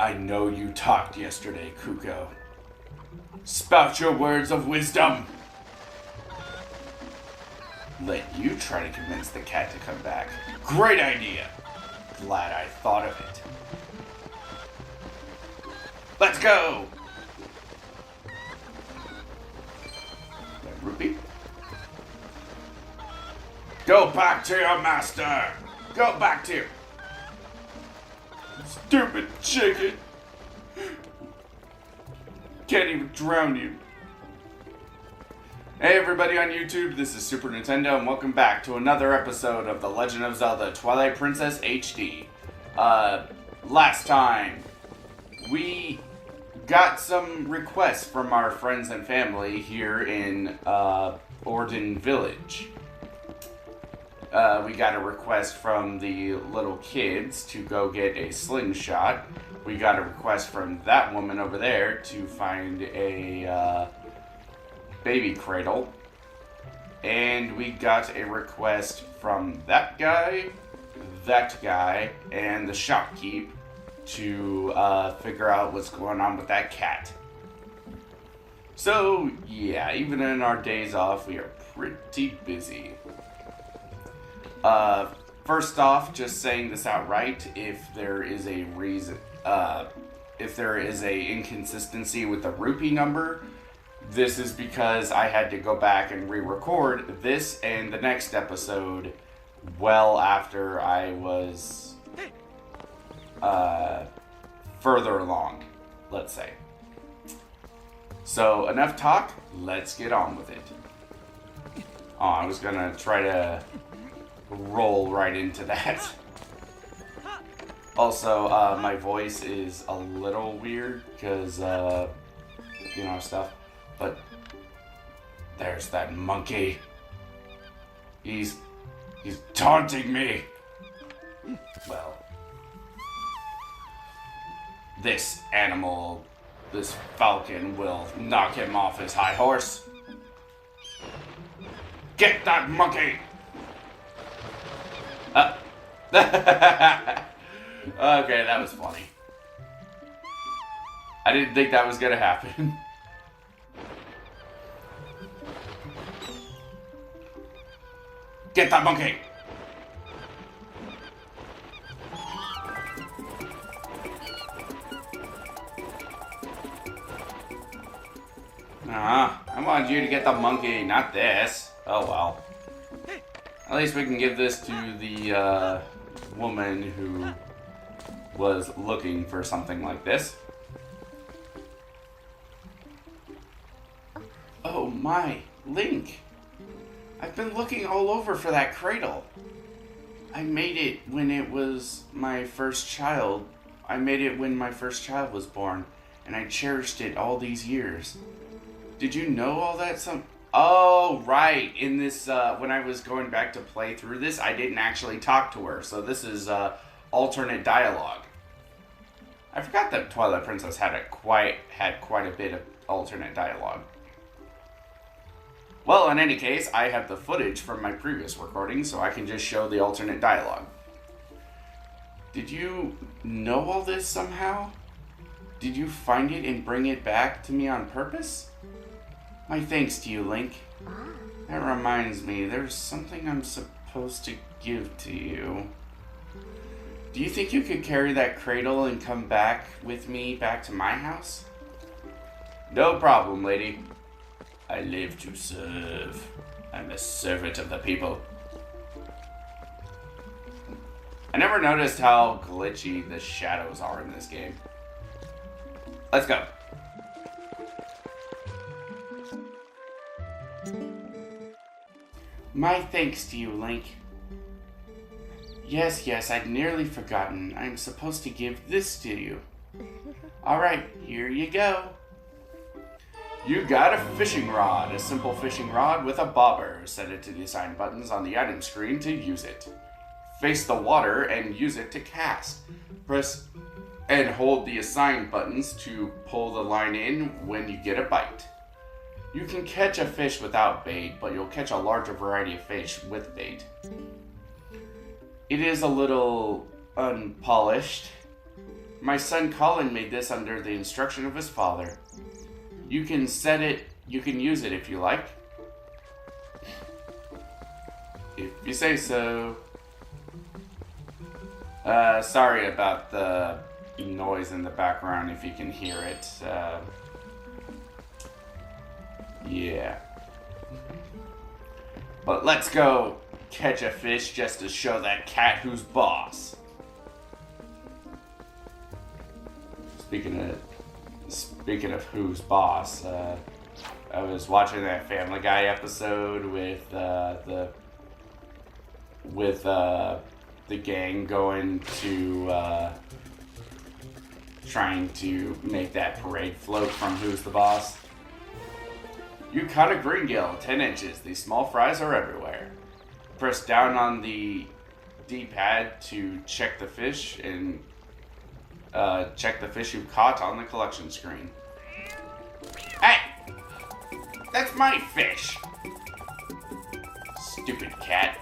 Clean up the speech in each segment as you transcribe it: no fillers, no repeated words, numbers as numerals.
I know you talked yesterday, Kuko. Spout your words of wisdom! Let you try to convince the cat to come back. Great idea! Glad I thought of it. Let's go! That rupee? Go back to your master! Go back to... Stupid chicken! Can't even drown you. Hey everybody on YouTube, this is Super Nintendo and welcome back to another episode of The Legend of Zelda Twilight Princess HD. Last time, we got some requests from our friends and family here in Orden Village. We got a request from the little kids to go get a slingshot. We got a request from that woman over there to find a baby cradle. And we got a request from that guy, and the shopkeep to figure out what's going on with that cat. So, yeah, even in our days off, we are pretty busy. First off, just saying this outright, if there is a reason, if there is a inconsistency with the rupee number, this is because I had to go back and re-record this and the next episode well after I was, further along, let's say. So, enough talk, let's get on with it. Oh, I was gonna try to roll right into that. Also, my voice is a little weird because, you know, stuff. But there's that monkey. He's taunting me. Well, this animal, this falcon will knock him off his high horse. Get that monkey! Okay, that was funny. I didn't think that was gonna happen. Get that monkey! I wanted you to get the monkey, not this. Oh well. At least we can give this to the woman who was looking for something like this. Oh my, Link! I've been looking all over for that cradle. I made it when it was my first child. I made it when my first child was born, and I cherished it all these years. Did you know all that? Oh, right. In this, when I was going back to play through this, I didn't actually talk to her. So this is, alternate dialogue. I forgot that Twilight Princess had quite a bit of alternate dialogue. Well, in any case, I have the footage from my previous recording, so I can just show the alternate dialogue. Did you know all this somehow? Did you find it and bring it back to me on purpose? My thanks to you, Link. That reminds me, there's something I'm supposed to give to you. Do you think you could carry that cradle and come back with me back to my house? No problem, lady. I live to serve. I'm a servant of the people. I never noticed how glitchy the shadows are in this game. Let's go. My thanks to you, Link. Yes, I'd nearly forgotten. I'm supposed to give this to you. Alright, here you go. You got a fishing rod, a simple fishing rod with a bobber. Set it to the assigned buttons on the item screen to use it. Face the water and use it to cast. Press and hold the assigned buttons to pull the line in when you get a bite. You can catch a fish without bait, but you'll catch a larger variety of fish with bait. It is a little unpolished, My son Colin made this under the instruction of his father. You can use it if you like. If you say so. Sorry about the noise in the background if you can hear it. Yeah. But let's go catch a fish just to show that cat who's boss. Speaking of who's boss, I was watching that Family Guy episode with the gang going to trying to make that parade float from Who's the Boss. You caught a green gill, 10 inches. These small fries are everywhere. Press down on the D-pad to check the fish and check the fish you caught on the collection screen. Hey! That's my fish! Stupid cat.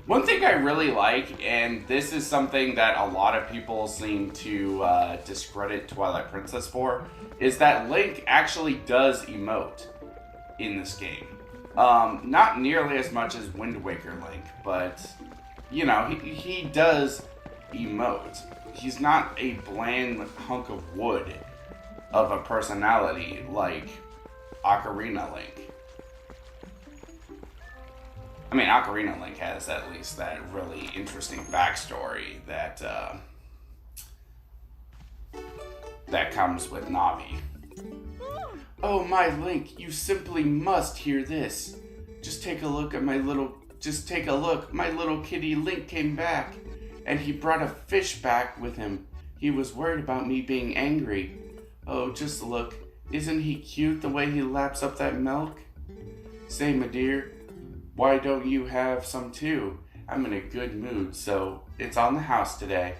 One thing I really like, and this is something that a lot of people seem to discredit Twilight Princess for, is that Link actually does emote in this game. Not nearly as much as Wind Waker Link, but, you know, he does emote. He's not a bland hunk of wood of a personality like Ocarina Link. I mean, Ocarina Link has at least that really interesting backstory that that comes with Navi. Oh, my Link, you simply must hear this. Just take a look. My little kitty Link came back, and he brought a fish back with him. He was worried about me being angry. Oh, just look. Isn't he cute the way he laps up that milk? Say, my dear, why don't you have some too? I'm in a good mood, so it's on the house today.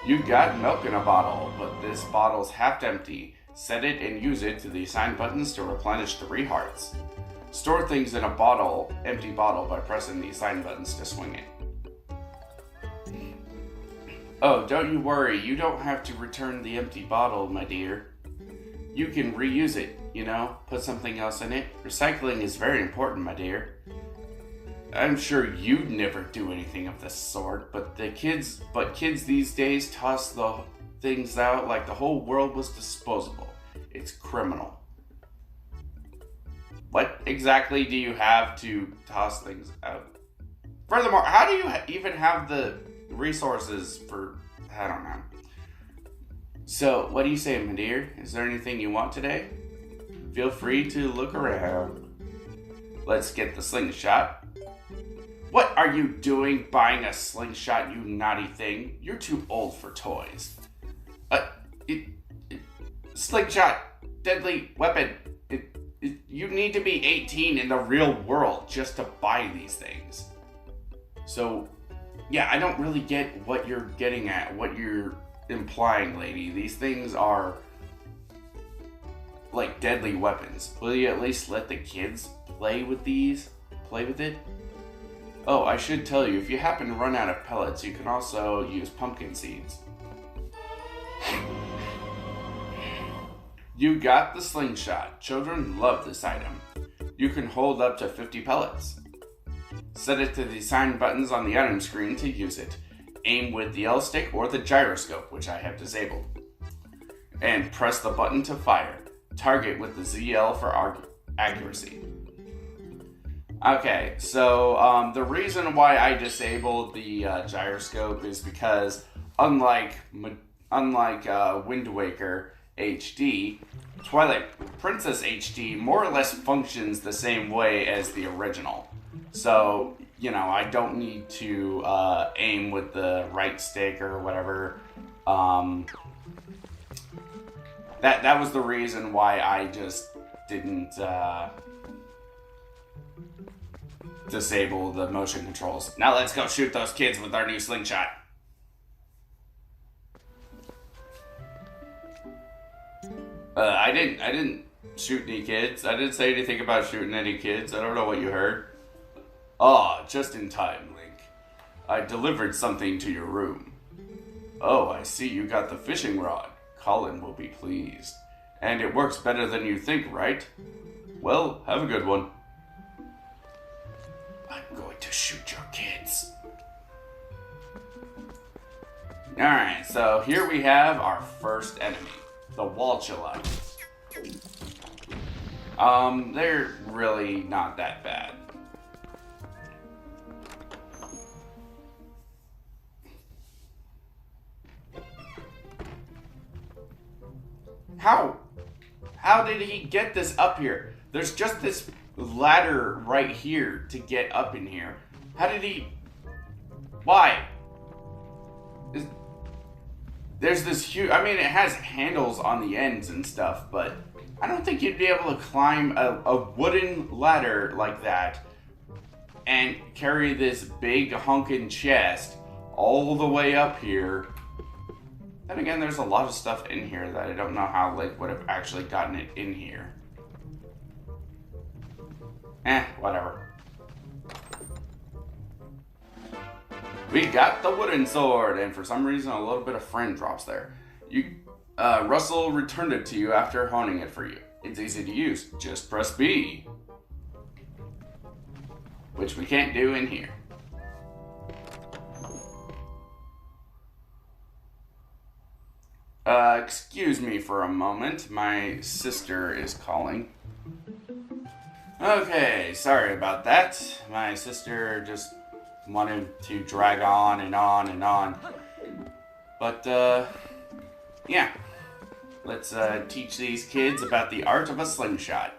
You got milk in a bottle, but this bottle's half empty. Set it and use it to the assigned buttons to replenish 3 hearts. Store things in a empty bottle by pressing the assigned buttons to swing it. Oh, don't you worry, you don't have to return the empty bottle, my dear. You can reuse it, you know, put something else in it. Recycling is very important, my dear. I'm sure you'd never do anything of this sort, but kids these days toss the things out like the whole world was disposable. It's criminal. What exactly do you have to toss things out? Furthermore, how do you even have the resources for, I don't know. So, what do you say, my dear? Is there anything you want today? Feel free to look around. Let's get the slingshot. What are you doing buying a slingshot, you naughty thing? You're too old for toys. Slingshot, deadly weapon. You need to be 18 in the real world just to buy these things. So, yeah, I don't really get what you're getting at, what you're implying, lady. These things are like deadly weapons. Will you at least let the kids play with it? Oh, I should tell you, if you happen to run out of pellets, you can also use pumpkin seeds. You got the slingshot. Children love this item. You can hold up to 50 pellets. Set it to the assigned buttons on the item screen to use it. Aim with the L stick or the gyroscope, which I have disabled. And press the button to fire. Target with the ZL for accuracy. Okay, so the reason why I disabled the gyroscope is because unlike Wind Waker HD, Twilight Princess HD more or less functions the same way as the original. So, you know, I don't need to aim with the right stick or whatever. That was the reason why I just didn't disable the motion controls. Now let's go shoot those kids with our new slingshot. I didn't shoot any kids. I didn't say anything about shooting any kids. I don't know what you heard. Ah, just in time, Link. I delivered something to your room. Oh, I see you got the fishing rod. Colin will be pleased. And it works better than you think, right? Well, have a good one. I'm going to shoot your kids. Alright, so here we have our first enemy. The Walchalites. They're really not that bad. How did he get this up here? There's just this ladder right here to get up in here. How did he... Why? There's this huge... I mean, it has handles on the ends and stuff, but I don't think you'd be able to climb a wooden ladder like that and carry this big honkin' chest all the way up here. Then again, there's a lot of stuff in here that I don't know how Link would have actually gotten it in here. Whatever. We got the wooden sword, and for some reason a little bit of friend drops there. Russell returned it to you after honing it for you. It's easy to use. Just press B. Which we can't do in here. Excuse me for a moment. My sister is calling. Okay, sorry about that. My sister just wanted to drag on and on and on. But, yeah. Let's, teach these kids about the art of a slingshot.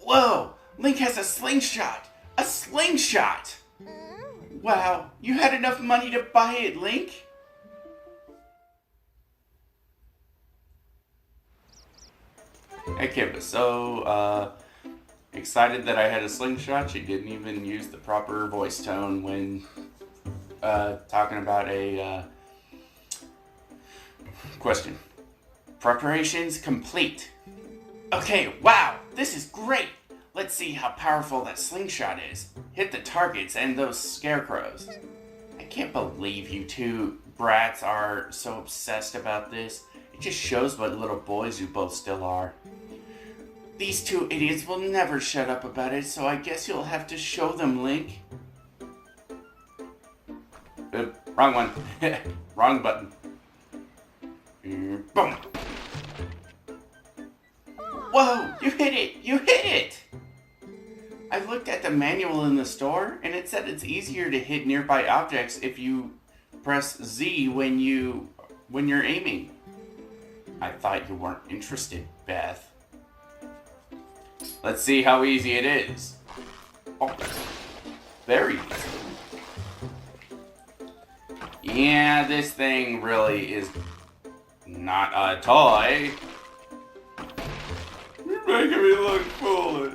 Whoa! Link has a slingshot! A slingshot! Wow, you had enough money to buy it, Link? That kid was so, excited that I had a slingshot, she didn't even use the proper voice tone when talking about a question. Preparations complete. Okay, wow, this is great. Let's see how powerful that slingshot is. Hit the targets and those scarecrows. I can't believe you two brats are so obsessed about this. It just shows what little boys you both still are. These two idiots will never shut up about it, so I guess you'll have to show them, Link. Wrong one. Wrong button. Boom. Whoa, you hit it! You hit it! I looked at the manual in the store, and it said it's easier to hit nearby objects if you press Z when you're aiming. I thought you weren't interested, Beth. Let's see how easy it is. Oh, very easy. Yeah, this thing really is not a toy. You're making me look foolish.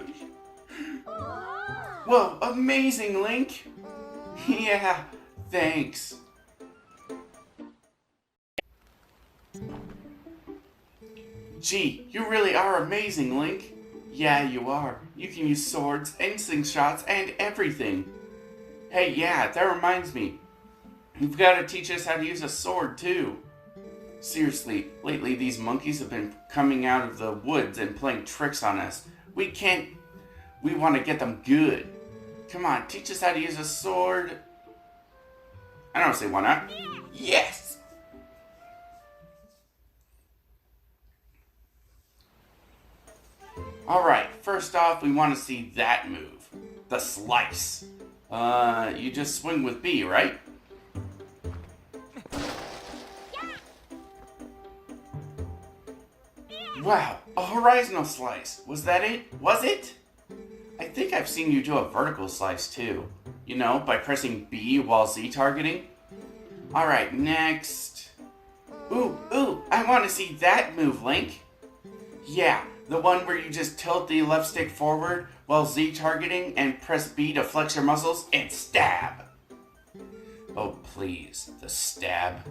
Whoa, amazing, Link. Yeah, thanks. Gee, you really are amazing, Link. Yeah, you are. You can use swords and slingshots and everything. Hey, yeah, that reminds me. You've got to teach us how to use a sword, too. Seriously, lately these monkeys have been coming out of the woods and playing tricks on us. We want to get them good. Come on, teach us how to use a sword. I don't say why not. Yes! Alright, first off, we want to see that move. The slice. You just swing with B, right? Wow, a horizontal slice. Was that it? Was it? I think I've seen you do a vertical slice too. You know, by pressing B while Z targeting. Alright, next. Ooh, I want to see that move, Link. Yeah, the one where you just tilt the left stick forward while Z targeting and press B to flex your muscles and stab. Oh, please, the stab.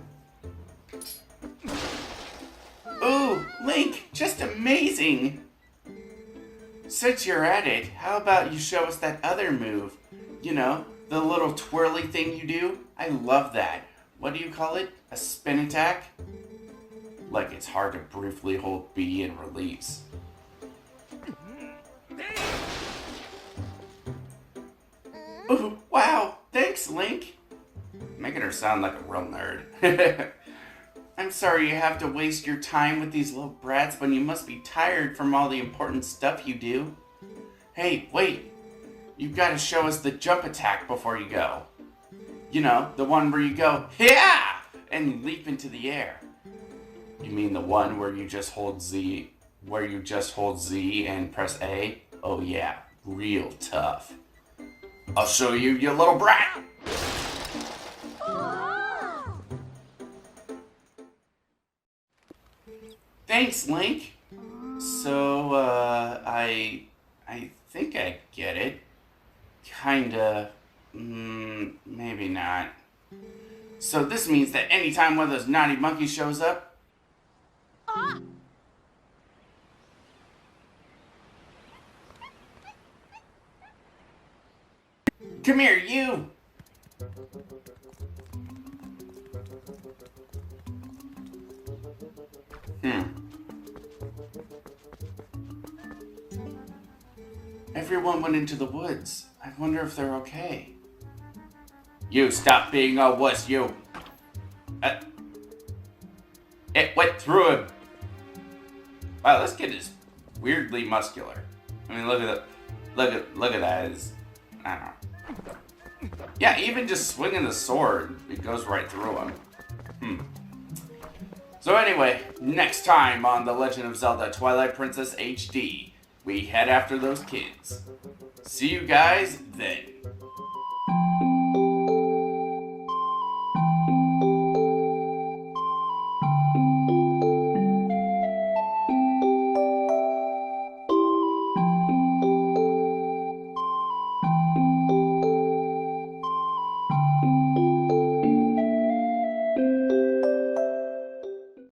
Ooh, Link, just amazing! Since you're at it, how about you show us that other move? You know, the little twirly thing you do? I love that. What do you call it? A spin attack? Like it's hard to briefly hold B and release. Ooh, wow, thanks, Link. Making her sound like a real nerd. I'm sorry you have to waste your time with these little brats, but you must be tired from all the important stuff you do. Hey, wait. You've got to show us the jump attack before you go. You know, the one where you go, yeah, and leap into the air. You mean the one where you just hold Z, and press A? Oh yeah, real tough. I'll show you, you little brat. Thanks, Link. So, I think I get it. Kinda. Maybe not. So this means that anytime one of those naughty monkeys shows up... Come here, you! Everyone went into the woods. I wonder if they're okay. You stop being a wuss, you. It went through him. Wow, this kid is weirdly muscular. I mean, look at that. I don't know. Yeah, even just swinging the sword, it goes right through him. So anyway, next time on The Legend of Zelda Twilight Princess HD, we head after those kids. See you guys then.